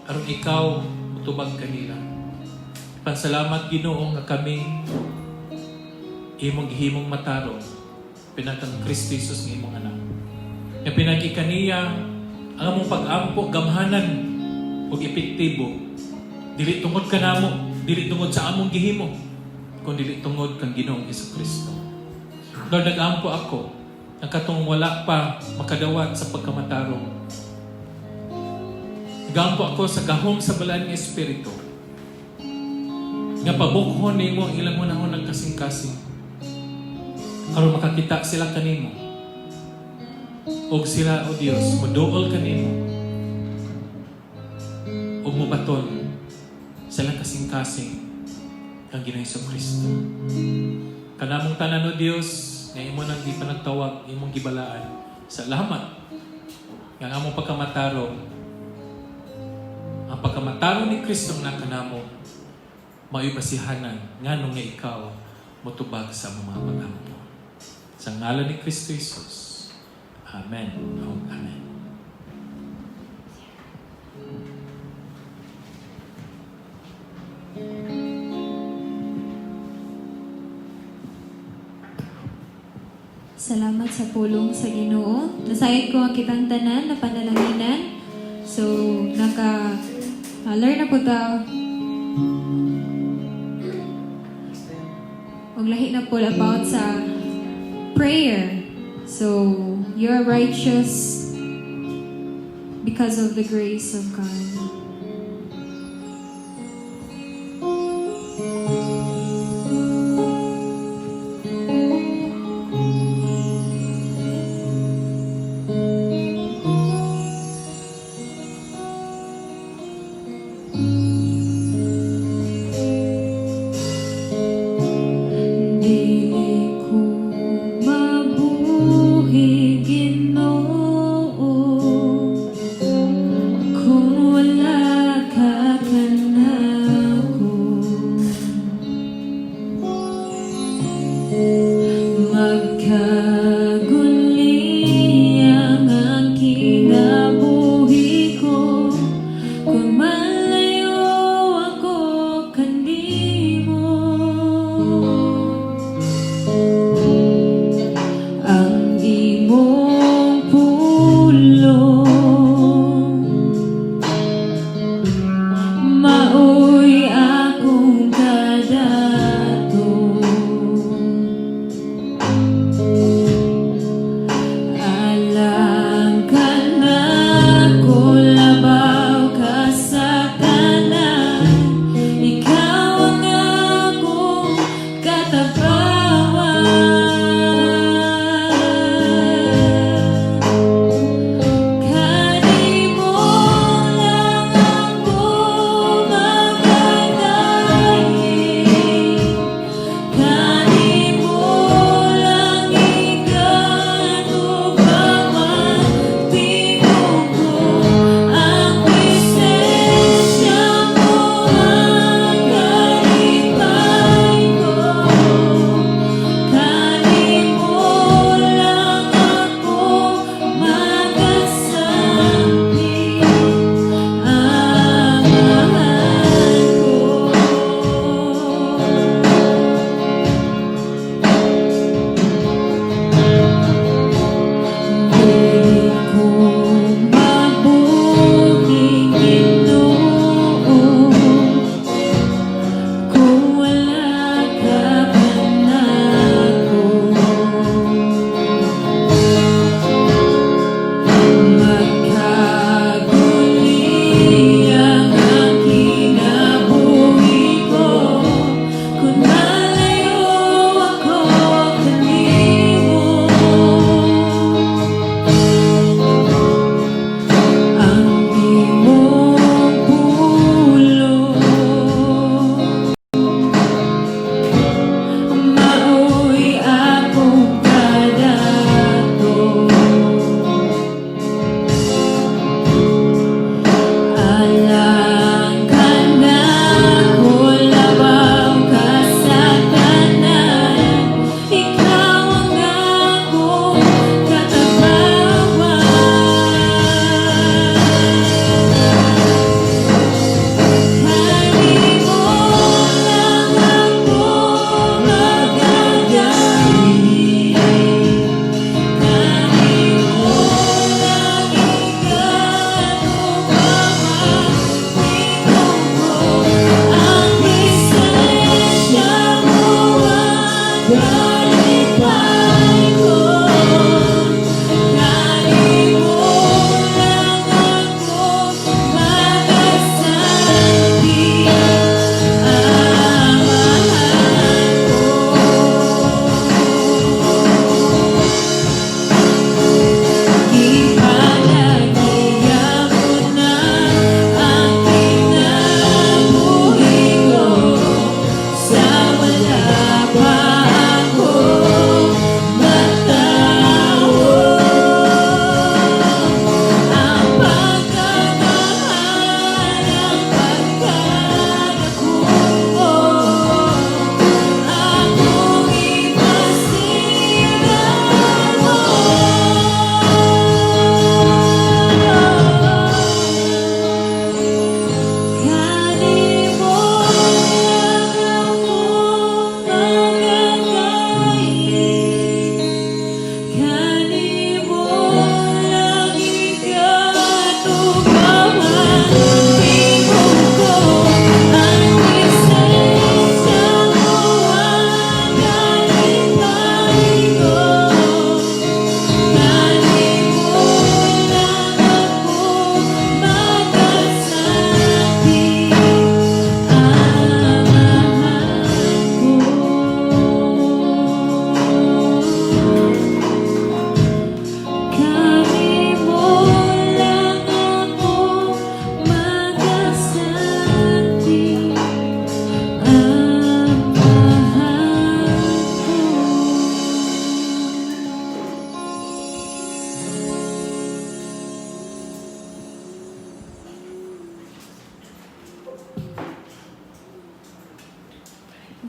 Aron ikaw, mutubag kanila. Pansalamat Ginoo nga kami imong gihimong matarong pinatang Kristo Jesus ng imong anak. Nga pinagi kaniya ang among pag-ampo gamhanan ug epektibo. Dili tungod kanamo, dili tungod sa among gihimo, kundi dili tungod kang Ginoong Jesucristo. Lord, nag-ampo ako na katong wala pa makadawat sa pagkamatarong. Nag-ampo ako sa gahom sa balaan ng Espiritu. Nga pabukhon nimo ilang unahon ng kasing-kasing. Karon makakita sila kanimo. Og sila, O Dios, moduol kanimo. Og mubaton sila kasing-kasing kang Ginoong Hesukristo. Kanamong tanan, O Dios, nga imo nang gipanagtawag, imong gibalaan. Salamat nga among pagkamataro. Ang pagkamataro ni Kristo nga kanamo maibasihanan nganong nga ikaw motubag sa mga pag-ampo. Sa ngalan ni Kristo Jesus. Amen. Amen. Salamat sa pulong sa Ginoo. Nasayod ko ang kitang tanan na panalanginan. So, learn na po ta. Maglahi na po about sa prayer. So, you're righteous because of the grace of God. Wala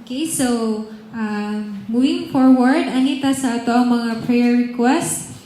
Okay, so moving forward, anita sa ato ang mga prayer requests.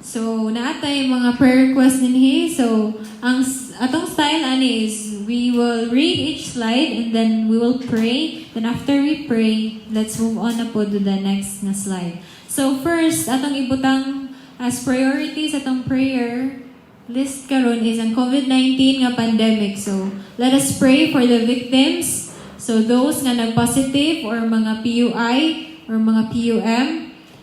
So, naatay mga prayer requests dinhi. So, ang atong style ani is we will read each slide and then we will pray. Then after we pray, let's move on na po to the next na slide. So, first, atong ibutang as priorities atong prayer list karon is ang COVID-19 nga pandemic. So, let us pray for the victims. So, those nga nag-positive or mga PUI or mga PUM.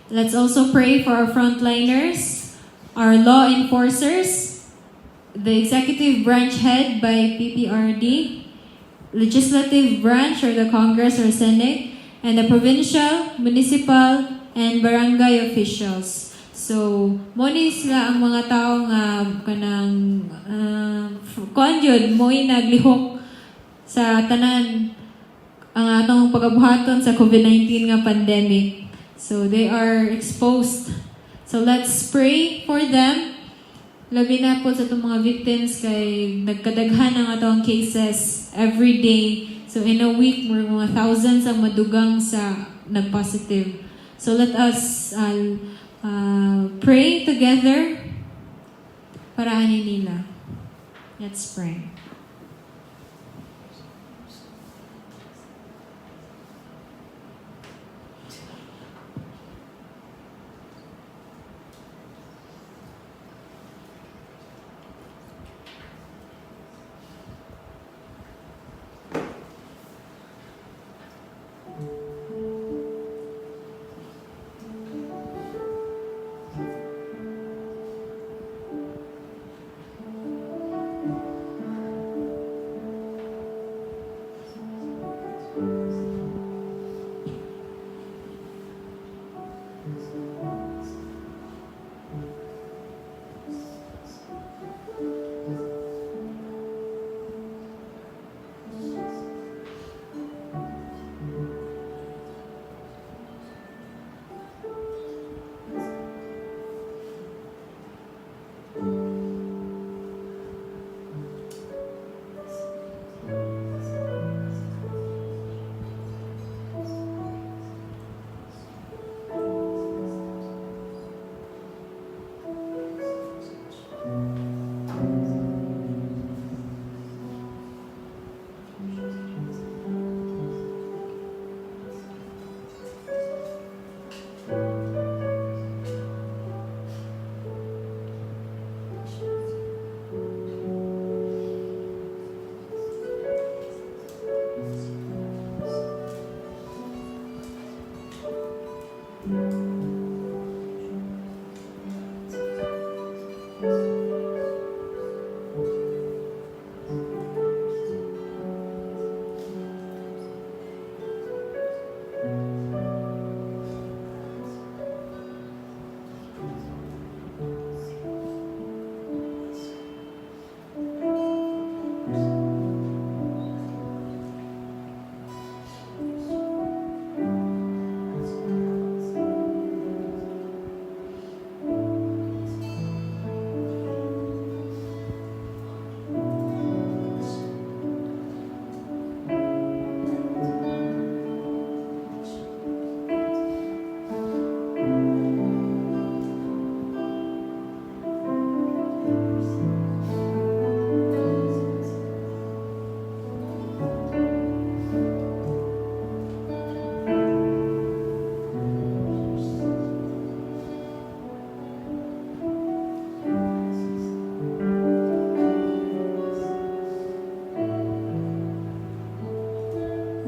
Let's also pray for our frontliners, our law enforcers, the executive branch head by PPRD, legislative branch or the Congress or Senate, and the provincial, municipal, and barangay officials. So, muna sila ang mga tao nga kanang konjud mo'y naglihok sa tanan ang atong pagabuhaton sa COVID-19 nga pandemic. So, they are exposed. So let's pray for them. Labi na po sa itong mga victims kay nagkadaghan ang atong cases every day. So in a week, mga thousands ang madugang sa nag-positive. So let us pray together para ani nila. Let's pray.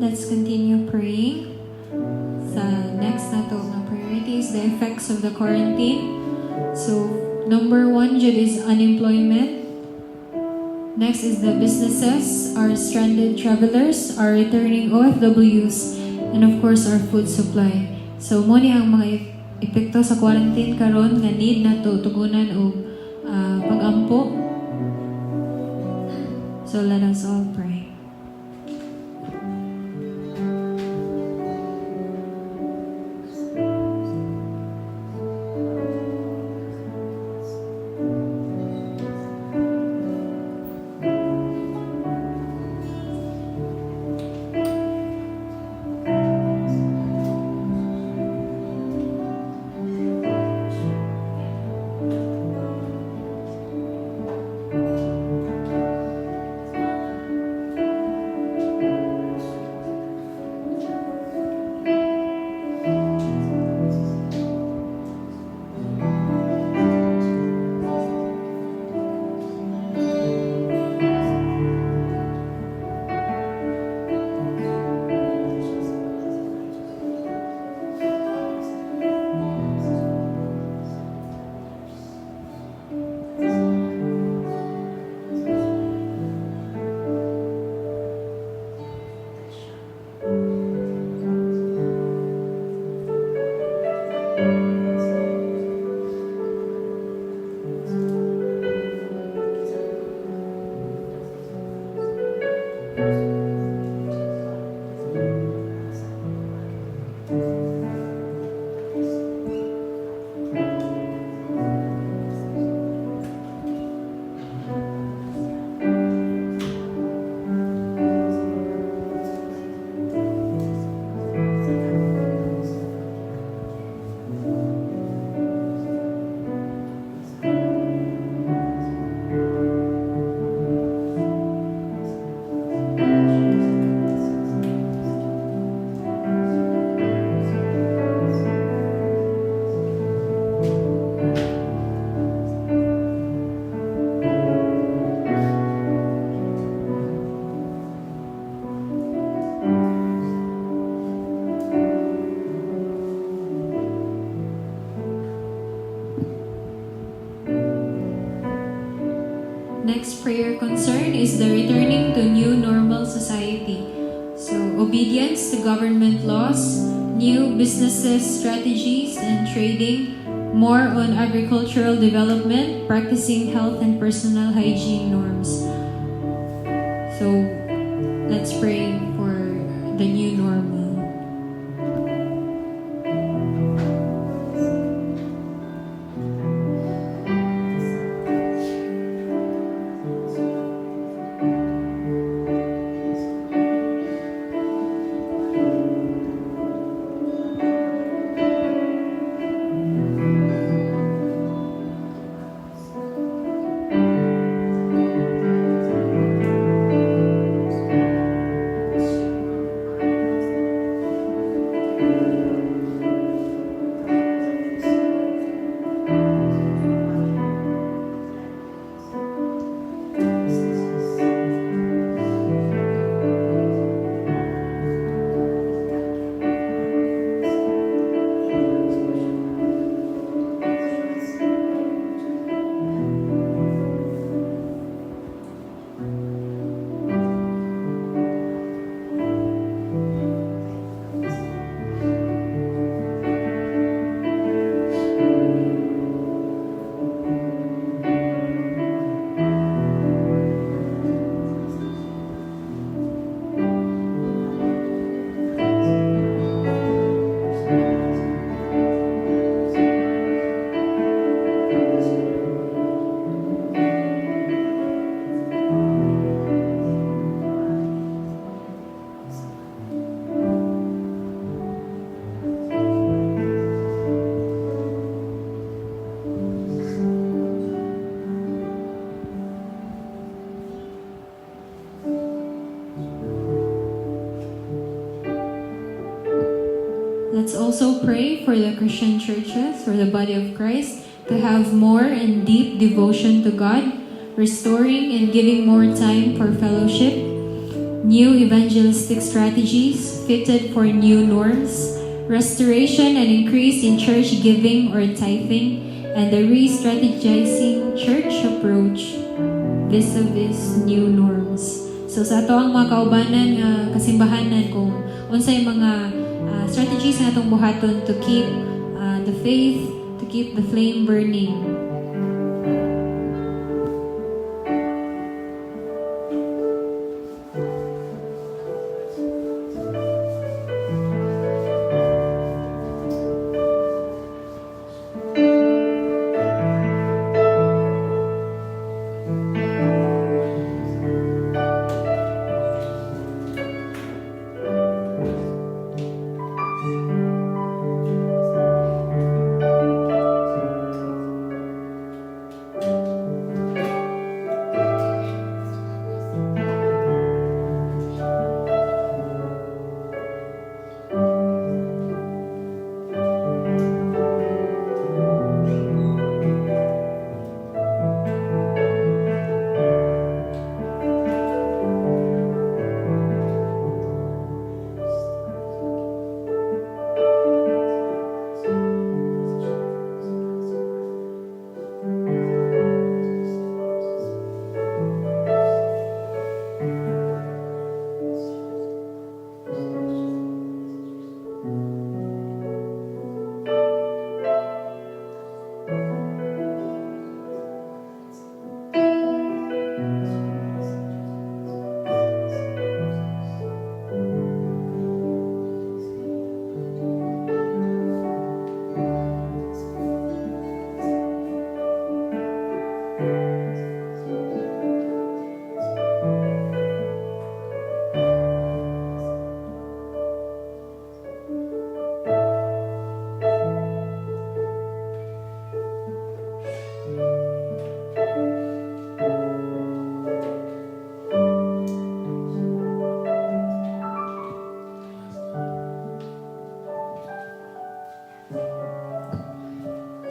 Let's continue praying. Sa next na to na priority is the effects of the quarantine. So, number 1 dyan is unemployment. Next is the businesses, our stranded travelers, our returning OFWs, and of course, our food supply. So, muna ang mga epekto sa quarantine karon nga need na to tugunan o pag-ampo. So, let us all pray. Next prayer concern is the returning to new normal society. So, obedience to government laws, new businesses, strategies, and trading, more on agricultural development, practicing health and personal hygiene norms. So, let's pray for the new normal. Let's also pray for the Christian churches, for the body of Christ, to have more and deep devotion to God, restoring and giving more time for fellowship, new evangelistic strategies fitted for new norms, restoration and increase in church giving or tithing, and the re-strategizing church approach vis-a-vis new norms. So sa ato ang mga kaubanan nga kasimbahanan kung unsay mga strategies na itong buhaton to keep the faith, to keep the flame burning.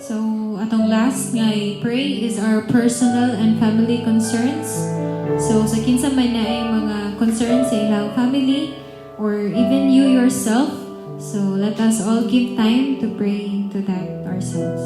So, atong last nga pray is our personal and family concerns. So, sa kinsa man na ay mga concerns sa ilang family or even you yourself. So, let us all give time to pray to that ourselves.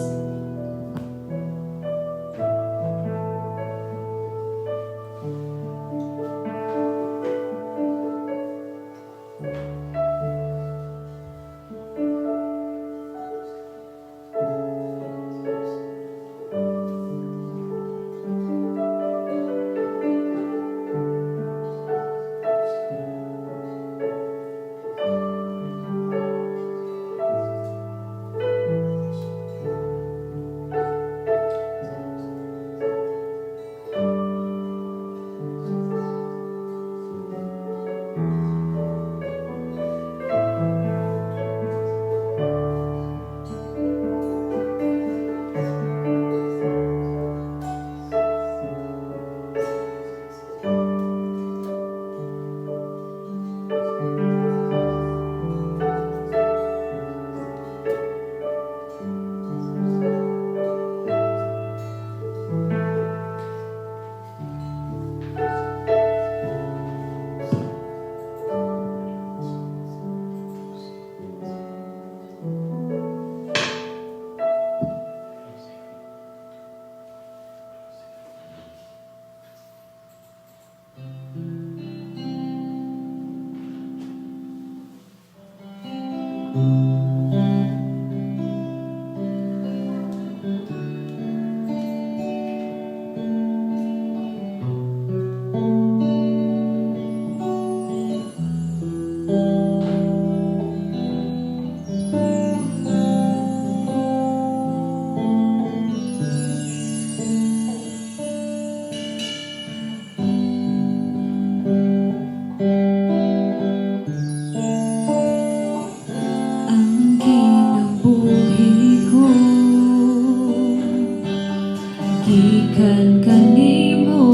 Gikan kanimo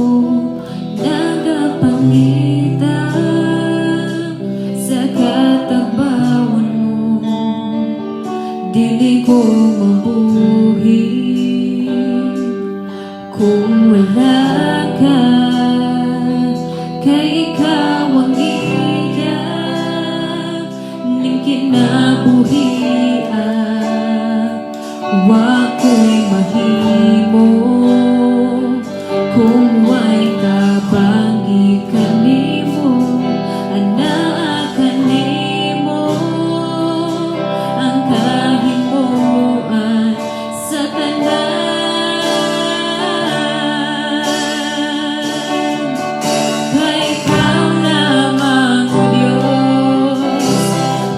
nagapangita sa katabawon mo, dili ko mabuhi kung wala ka, kay ikaw ang iya ning kinabuhian. Wa ko'y mahimo kung way kabangi kanimo, anaa kanimo ang kahimuan sa tanan. Kay ikaw lamang o Diyos,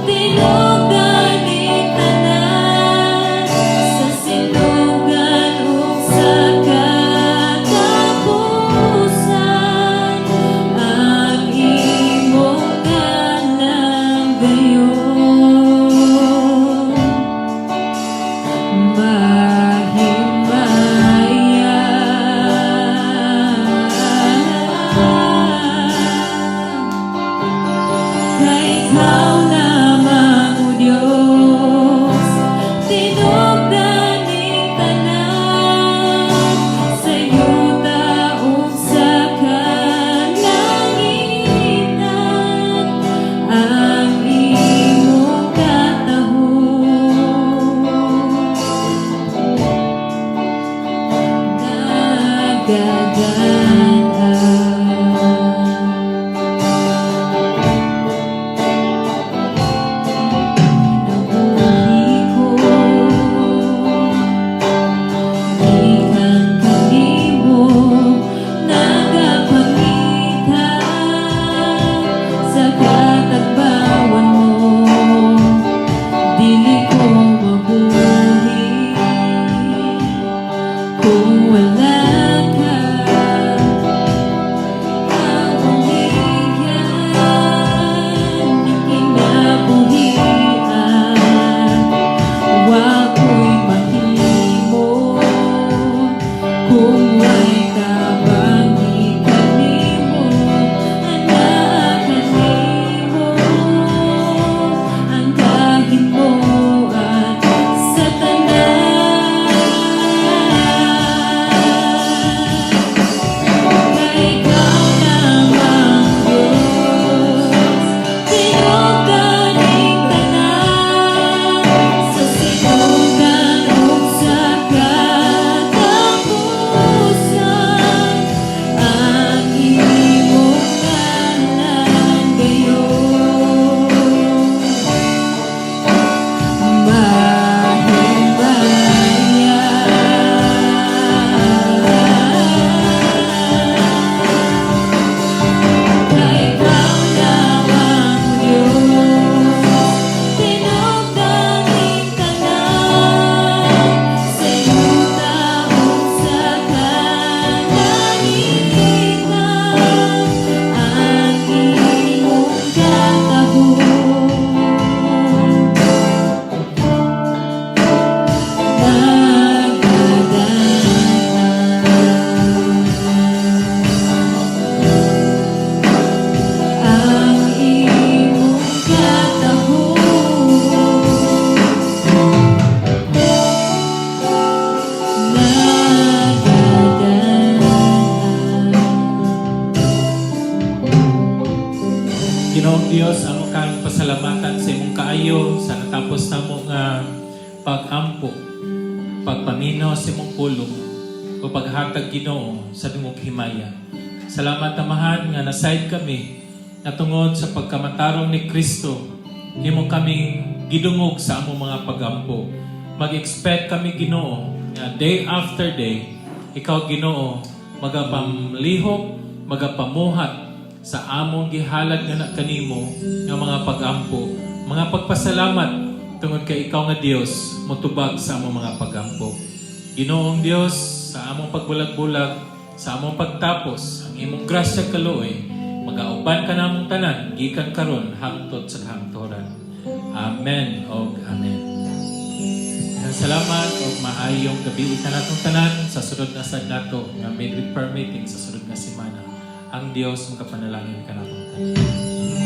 tinugan ni tanan sa sinugan o pag-ampo, pagpaminaw sa imong pulong, o paghatag Ginoo sa imong himaya. Salamat Amahan nga nasayod kami na tungod sa pagkamatarong ni Kristo, himo kaming gidungog sa among mga pag-ampo. Mag-expect kami Ginoo nga day after day, ikaw Ginoo magapamlihok, magapamuhat sa among gihalad nga kanimo nga mga pag-ampo, mga pagpasalamat tungod kay ikaw nga Dios motubag sa among mga pag-ampo. Ginoong Dios, sa among pagbulag-bulag, sa among pagtapos, ang imong grasya kaluoy, magauban ka namong tanan, gikan karon hangtod sa hangturan. Amen o Amen. Salamat o maayong gabi ka natong tanan sa sunod na sad nato nga midweek prayer meeting sa sunod na semana. Ang Dios magapanalangin ka natong tanan.